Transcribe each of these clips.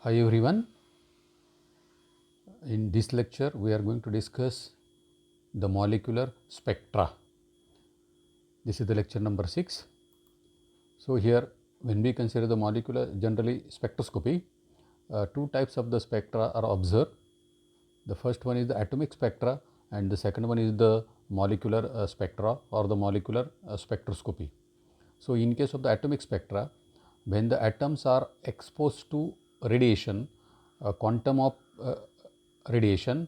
Hi everyone. In this lecture we are going to discuss the molecular spectra. This is the lecture number 6. So here when we consider the molecular generally spectroscopy, two types of the spectra are observed. The first one is the atomic spectra and the second one is the molecular spectra or the molecular spectroscopy. So in case of the atomic spectra, when the atoms are exposed to radiation, a quantum of radiation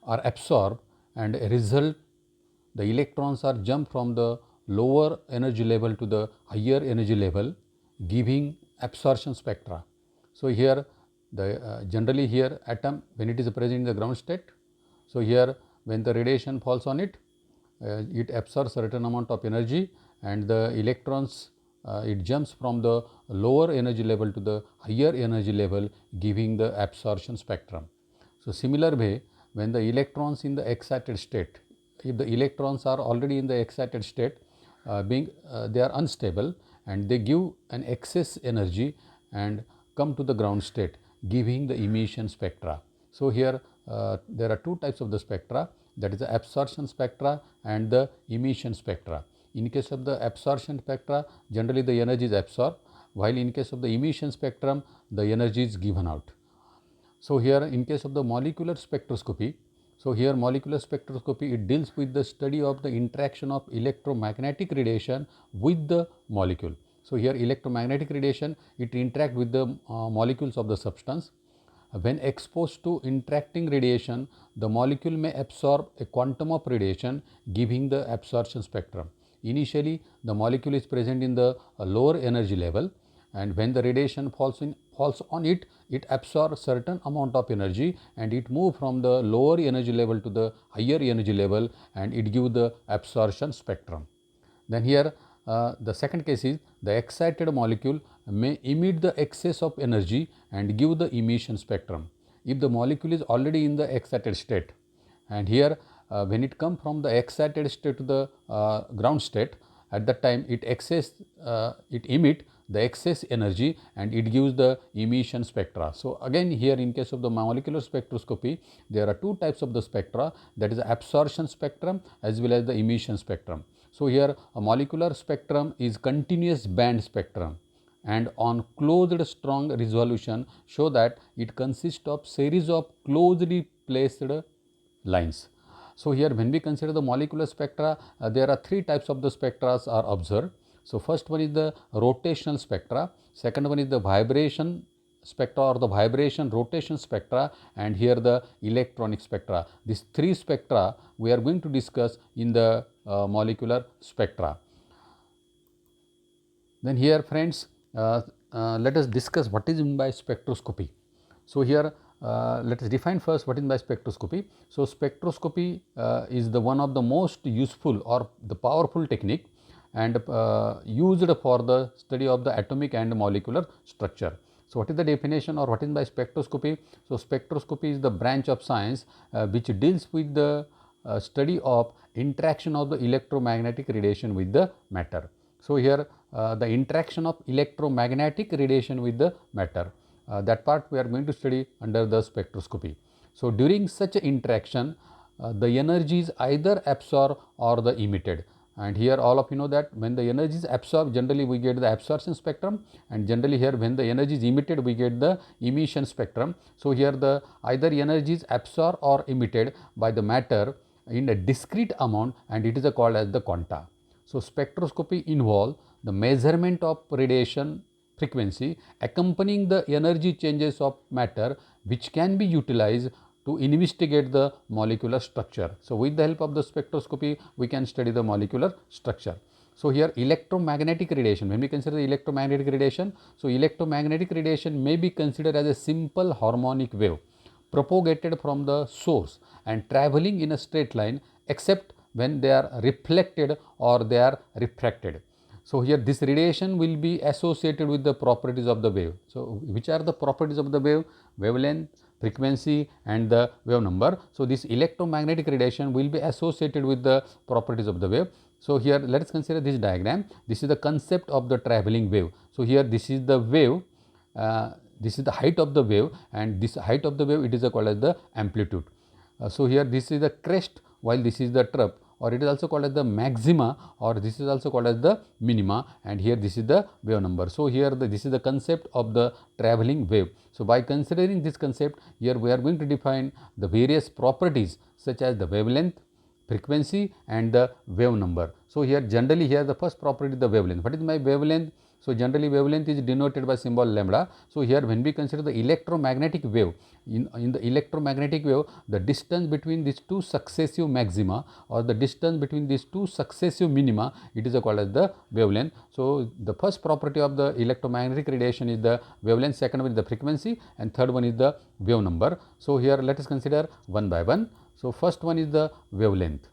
are absorbed and a result the electrons are jumped from the lower energy level to the higher energy level, giving absorption spectra. So here the generally here atom when it is present in the ground state, so here when the radiation falls on it, it absorbs certain amount of energy and the electrons it jumps from the lower energy level to the higher energy level, giving the absorption spectrum. So similar way, when the electrons in the excited state, if the electrons are already in the excited state, they are unstable and they give an excess energy and come to the ground state, giving the emission spectra. So here there are two types of the spectra, that is the absorption spectra and the emission spectra. In case of the absorption spectra, generally the energy is absorbed, while in case of the emission spectrum, the energy is given out. So here in case of the molecular spectroscopy, so here molecular spectroscopy, it deals with the study of the interaction of electromagnetic radiation with the molecule. So here electromagnetic radiation, it interact with the molecules of the substance. When exposed to interacting radiation, the molecule may absorb a quantum of radiation, giving the absorption spectrum. Initially, the molecule is present in the lower energy level, and when the radiation falls on it, it absorbs certain amount of energy and it move from the lower energy level to the higher energy level and it give the absorption spectrum. Then here the second case is the excited molecule may emit the excess of energy and give the emission spectrum. If the molecule is already in the excited state, and here when it come from the excited state to the ground state, at that time it emit the excess energy and it gives the emission spectra. So again here in case of the molecular spectroscopy, there are two types of the spectra, that is the absorption spectrum as well as the emission spectrum. So here a molecular spectrum is continuous band spectrum and on closed strong resolution show that it consists of series of closely placed lines. So here when we consider the molecular spectra, there are three types of the spectra are observed. So first one is the rotational spectra, second one is the vibration spectra or the vibration rotation spectra, and here the electronic spectra. These three spectra we are going to discuss in the molecular spectra. Then here friends, let us discuss what is meant by spectroscopy. So here let us define first what is by spectroscopy. So spectroscopy is the one of the most useful or the powerful technique and used for the study of the atomic and molecular structure. So what is the definition or what is by spectroscopy? So spectroscopy is the branch of science which deals with the study of interaction of the electromagnetic radiation with the matter. So here the interaction of electromagnetic radiation with the matter, that part we are going to study under the spectroscopy. So during such interaction, the energy is either absorbed or the emitted. And here all of you know that when the energy is absorbed, generally we get the absorption spectrum, and generally here when the energy is emitted, we get the emission spectrum. So here the either energy is absorbed or emitted by the matter in a discrete amount, and it is called as the quanta. So spectroscopy involves the measurement of radiation frequency accompanying the energy changes of matter, which can be utilized to investigate the molecular structure. So with the help of the spectroscopy, we can study the molecular structure. So here electromagnetic radiation, when we consider the electromagnetic radiation, so electromagnetic radiation may be considered as a simple harmonic wave propagated from the source and traveling in a straight line, except when they are reflected or they are refracted. So here this radiation will be associated with the properties of the wave. So which are the properties of the wave? Wavelength, frequency and the wave number. So this electromagnetic radiation will be associated with the properties of the wave. So here let us consider this diagram. This is the concept of the traveling wave. So here this is the wave. this is the height of the wave, and this height of the wave, it is called as the amplitude. So here this is the crest, while this is the trough, or it is also called as the maxima, or this is also called as the minima, and here this is the wave number. So here this is the concept of the travelling wave. So by considering this concept, here we are going to define the various properties such as the wavelength, frequency, and the wave number. So here generally here the first property is the wavelength. What is my wavelength? So generally wavelength is denoted by symbol lambda. So here when we consider the electromagnetic wave, in the electromagnetic wave, the distance between these two successive maxima, or the distance between these two successive minima, it is called as the wavelength. So the first property of the electromagnetic radiation is the wavelength, second one is the frequency, and third one is the wave number. So here let us consider one by one. So first one is the wavelength.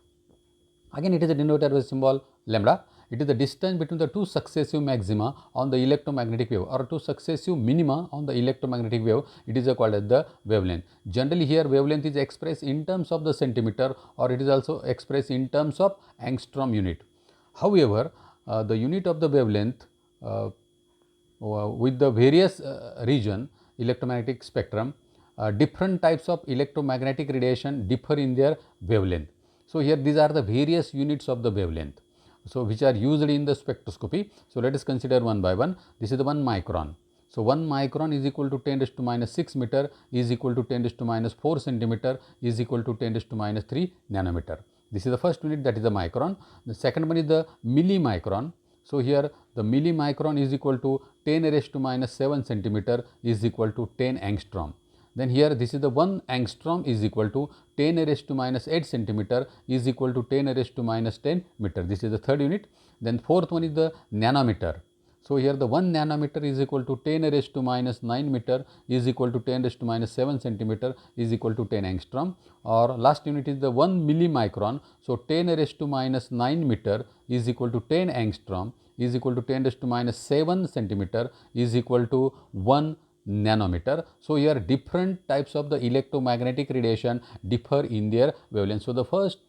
Again it is denoted by symbol lambda. It is the distance between the two successive maxima on the electromagnetic wave, or two successive minima on the electromagnetic wave. It is called as the wavelength. Generally here wavelength is expressed in terms of the centimeter, or it is also expressed in terms of angstrom unit. However, the unit of the wavelength with the various region electromagnetic spectrum, different types of electromagnetic radiation differ in their wavelength. So here these are the various units of the wavelength, so which are used in the spectroscopy. So let us consider one by one. This is the 1 micron. So 1 micron is equal to 10 raised to minus 6 meter, is equal to 10 raised to minus 4 centimeter, is equal to 10 raised to minus 3 nanometer. This is the first unit, that is the micron. The second one is the millimicron. So here the millimicron is equal to 10 raised to minus 7 centimeter, is equal to 10 angstrom. Then here this is the 1 angstrom is equal to 10 raised to minus 8 centimeter, is equal to 10 raised to minus 10 meter. This is the third unit. Then fourth one is the nanometer. So here the 1 nanometer is equal to 10 raised to minus 9 meter, is equal to 10 raised to minus 7 centimeter, is equal to 10 angstrom. Or last unit is the 1 millimicron. So 10 raised to minus 9 meter is equal to 10 angstrom, is equal to 10 raised to minus 7 centimeter, is equal to 1 nanometer. So here different types of the electromagnetic radiation differ in their wavelength. So the first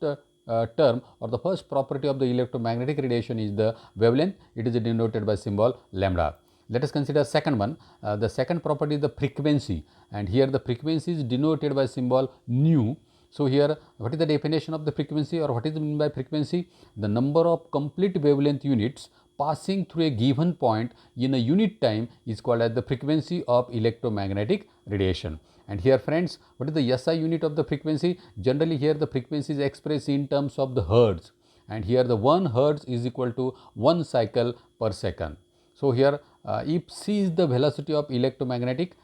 term, or the first property of the electromagnetic radiation is the wavelength. It is denoted by symbol lambda. Let us consider second one. The second property is the frequency, and here the frequency is denoted by symbol nu. So here what is the definition of the frequency, or what is meant by frequency? The number of complete wavelength units passing through a given point in a unit time is called as the frequency of electromagnetic radiation. And here friends, what is the SI unit of the frequency? Generally here the frequency is expressed in terms of the hertz, and here the 1 hertz is equal to 1 cycle per second. So here if c is the velocity of electromagnetic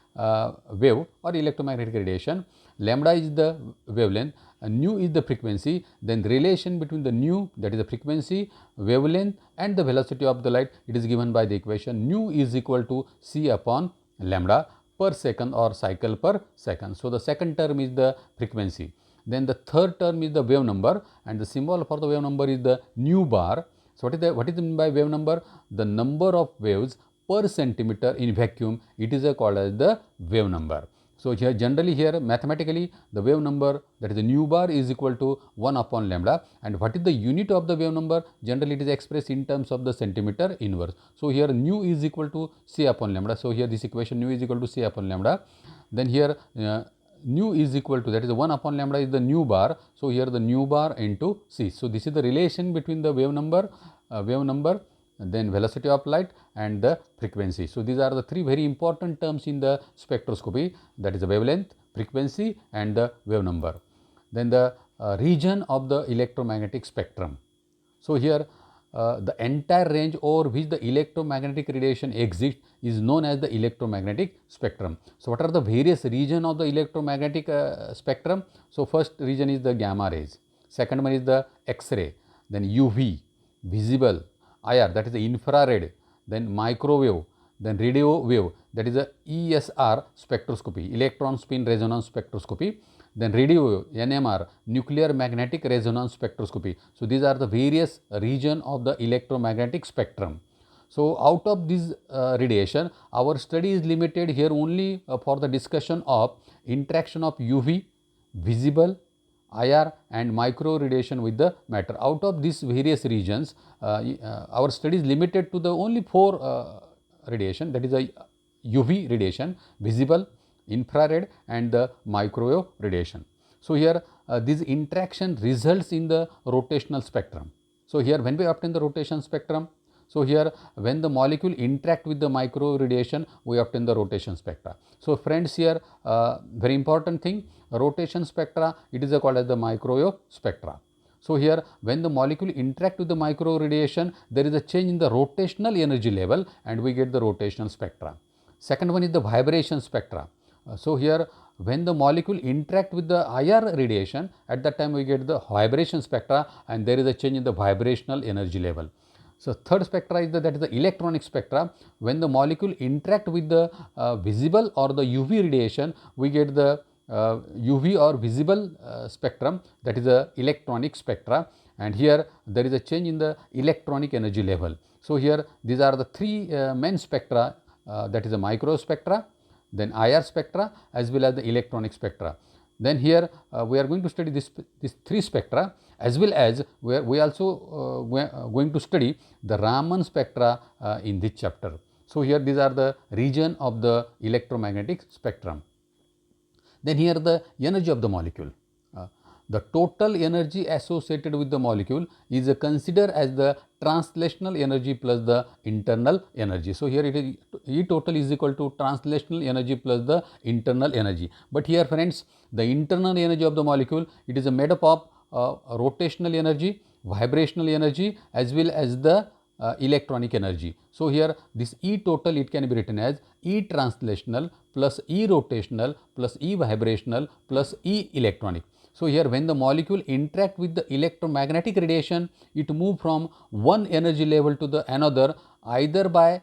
wave or electromagnetic radiation, lambda is the wavelength, nu is the frequency, then the relation between the nu, that is the frequency, wavelength, and the velocity of the light, it is given by the equation nu is equal to c upon lambda per second, or cycle per second. So the second term is the frequency. Then the third term is the wave number, and the symbol for the wave number is the nu bar. So what is meant by wave number? The number of waves per centimeter in vacuum, it is called as the wave number. So here generally here mathematically the wave number, that is the nu bar, is equal to 1 upon lambda. And what is the unit of the wave number? Generally it is expressed in terms of the centimeter inverse. So here nu is equal to c upon lambda. So here this equation nu is equal to c upon lambda. Then here nu is equal to, that is the 1 upon lambda is the nu bar. So here the nu bar into c. So this is the relation between the wave number, then velocity of light, and the frequency. So these are the three very important terms in the spectroscopy, that is the wavelength, frequency, and the wave number. Then the region of the electromagnetic spectrum. So here the entire range over which the electromagnetic radiation exists is known as the electromagnetic spectrum. So what are the various regions of the electromagnetic spectrum? So first region is the gamma rays, second one is the X-ray, then UV, visible, IR, that is the infrared, then microwave, then radio wave, that is the ESR spectroscopy, electron spin resonance spectroscopy, then radio wave, NMR, nuclear magnetic resonance spectroscopy. So these are the various region of the electromagnetic spectrum. So out of this radiation, our study is limited here only for the discussion of interaction of UV, visible, IR, and micro radiation with the matter. Out of these various regions, our study is limited to the only 4 radiation, that is the UV radiation, visible, infrared and the microwave radiation. So, here this interaction results in the rotational spectrum. So, here when we obtain the rotation spectrum, so here when the molecule interact with the microwave radiation, we obtain the rotation spectra. So, friends, here very important thing, rotation spectra, it is called as the microwave spectra. So, here when the molecule interact with the microwave radiation, there is a change in the rotational energy level and we get the rotational spectra. Second one is the vibration spectra. So, here when the molecule interact with the IR radiation, at that time we get the vibration spectra and there is a change in the vibrational energy level. So, third spectra is that is the electronic spectra. When the molecule interact with the visible or the UV radiation, we get the UV or visible spectrum, that is the electronic spectra, and here there is a change in the electronic energy level. So, here these are the three main spectra, that is the micro spectra, then IR spectra as well as the electronic spectra. Then here we are going to study these three spectra, as well as we also going to study the Raman spectra in this chapter. So, here these are the region of the electromagnetic spectrum. Then here the energy of the molecule. The total energy associated with the molecule is considered as the translational energy plus the internal energy. So, here it is E total is equal to translational energy plus the internal energy. But here friends, the internal energy of the molecule, it is made up of rotational energy, vibrational energy as well as the electronic energy. So, here this E total, it can be written as E translational plus E rotational plus E vibrational plus E electronic. So, here when the molecule interact with the electromagnetic radiation, it move from one energy level to the another either by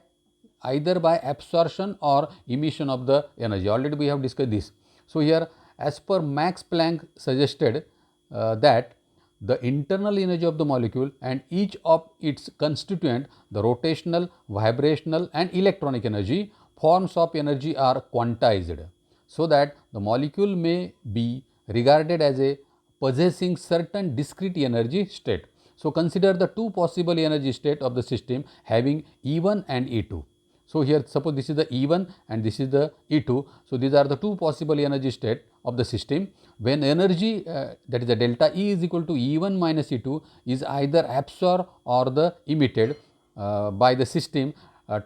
absorption or emission of the energy. Already we have discussed this. So, here as per Max Planck suggested that the internal energy of the molecule and each of its constituent, the rotational, vibrational and electronic energy, forms of energy are quantized, so that the molecule may be regarded as a possessing certain discrete energy state. So, consider the two possible energy state of the system having E1 and E2. So, here suppose this is the E1 and this is the E2. So, these are the two possible energy state of the system. When energy that is the delta E is equal to E1 minus E2 is either absorbed or the emitted by the system,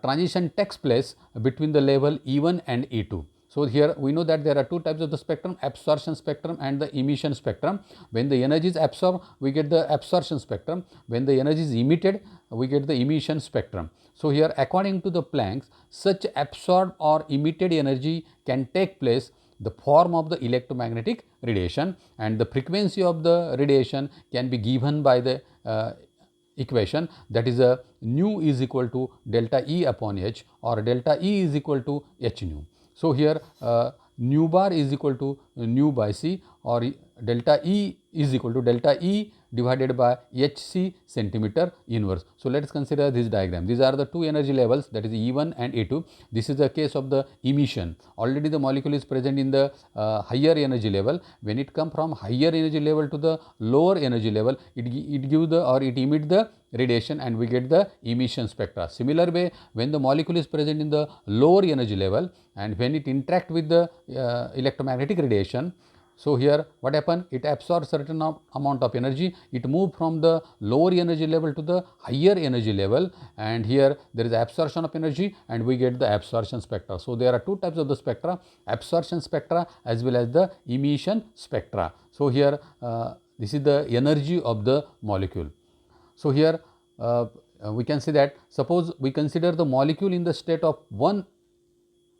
transition takes place between the level E1 and E2. So, here we know that there are two types of the spectrum, absorption spectrum and the emission spectrum. When the energy is absorbed, we get the absorption spectrum. When the energy is emitted, we get the emission spectrum. So, here according to the Planck, such absorbed or emitted energy can take place the form of the electromagnetic radiation, and the frequency of the radiation can be given by the equation, that is a nu is equal to delta E upon H or delta E is equal to H nu. So, here nu bar is equal to nu by C or delta E is equal to delta E divided by Hc centimeter inverse. So, let us consider this diagram. These are the two energy levels, that is E1 and E2. This is the case of the emission. Already the molecule is present in the higher energy level. When it comes from higher energy level to the lower energy level, it gives the or it emits the radiation and we get the emission spectra. Similar way, when the molecule is present in the lower energy level and when it interact with the electromagnetic radiation, so here what happen? It absorbs certain amount of energy, it move from the lower energy level to the higher energy level, and here there is absorption of energy and we get the absorption spectra. So, there are two types of the spectra, absorption spectra as well as the emission spectra. So, here this is the energy of the molecule. So, here we can say that suppose we consider the molecule in the state of 1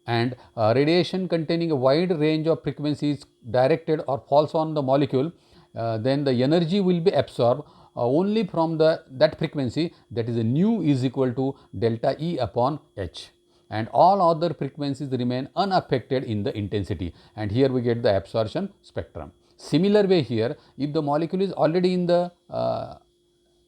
and radiation containing a wide range of frequencies directed or falls on the molecule, then the energy will be absorbed only from that frequency, that is nu is equal to delta E upon H, and all other frequencies remain unaffected in the intensity, and here we get the absorption spectrum. Similar way here, if the molecule is already in the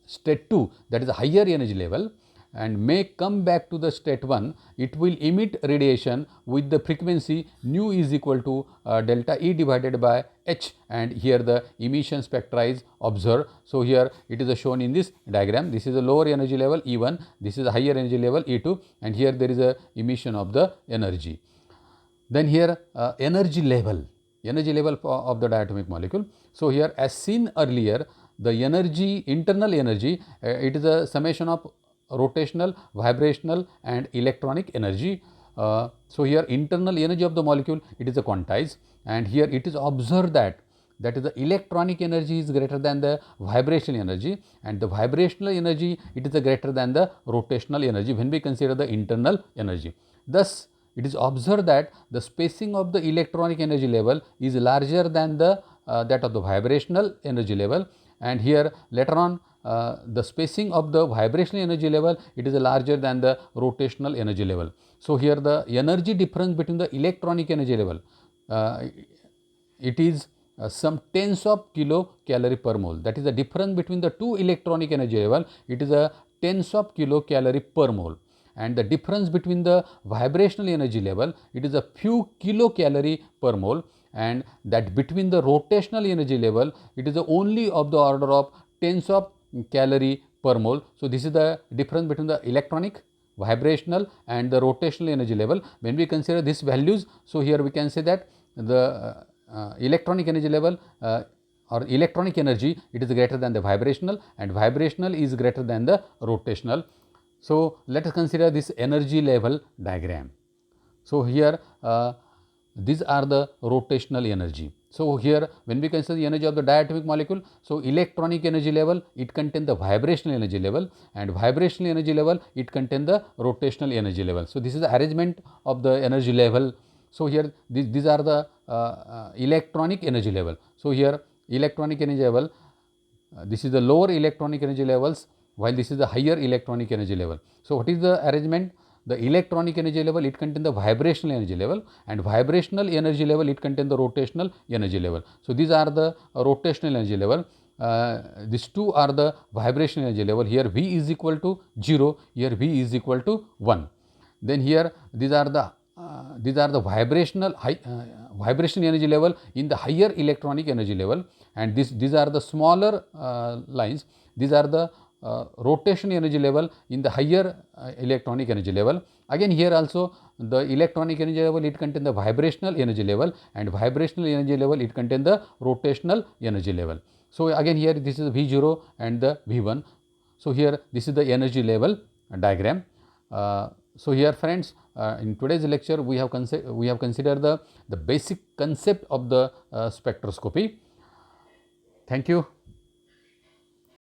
state 2, that is a higher energy level, and may come back to the state 1, it will emit radiation with the frequency nu is equal to delta E divided by h, and here the emission spectra is observed. So, here it is shown in this diagram. This is a lower energy level E1, this is a higher energy level E2, and here there is a emission of the energy. Then here energy level of the diatomic molecule. So, here as seen earlier, the energy, internal energy, it is a summation of rotational, vibrational and electronic energy. So, here internal energy of the molecule, it is a quantized, and here it is observed that is the electronic energy is greater than the vibrational energy, and the vibrational energy, it is greater than the rotational energy when we consider the internal energy. Thus, it is observed that the spacing of the electronic energy level is larger than the that of the vibrational energy level, and here later on the spacing of the vibrational energy level, it is larger than the rotational energy level. So, here the energy difference between the electronic energy level, it is some tens of kilocalorie per mole. That is the difference between the two electronic energy level, it is a tens of kilocalorie per mole, and the difference between the vibrational energy level, it is a few kilocalorie per mole, and that between the rotational energy level, it is only of the order of tens of calorie per mole. So, this is the difference between the electronic, vibrational and the rotational energy level. When we consider these values, so here we can say that the electronic energy level or electronic energy, it is greater than the vibrational, and vibrational is greater than the rotational. So, let us consider this energy level diagram. So, here these are the rotational energy. So, here when we consider the energy of the diatomic molecule, so electronic energy level, it contains the vibrational energy level, and vibrational energy level, it contains the rotational energy level. So, this is the arrangement of the energy level. So, here these are the electronic energy level. So, here electronic energy level, this is the lower electronic energy levels, while this is the higher electronic energy level. So, what is the arrangement? The electronic energy level, it contains the vibrational energy level, and vibrational energy level, it contains the rotational energy level. So, these are the rotational energy level. These two are the vibrational energy level. Here V is equal to 0, here V is equal to 1. Then here these are the vibrational vibration energy level in the higher electronic energy level, and these are the smaller lines. These are the rotation energy level in the higher electronic energy level. Again, here also the electronic energy level, it contains the vibrational energy level, and vibrational energy level, it contains the rotational energy level. So, again here this is V0 and the V1. So, here this is the energy level diagram. So, here friends, in today's lecture we have considered the basic concept of the spectroscopy. Thank you.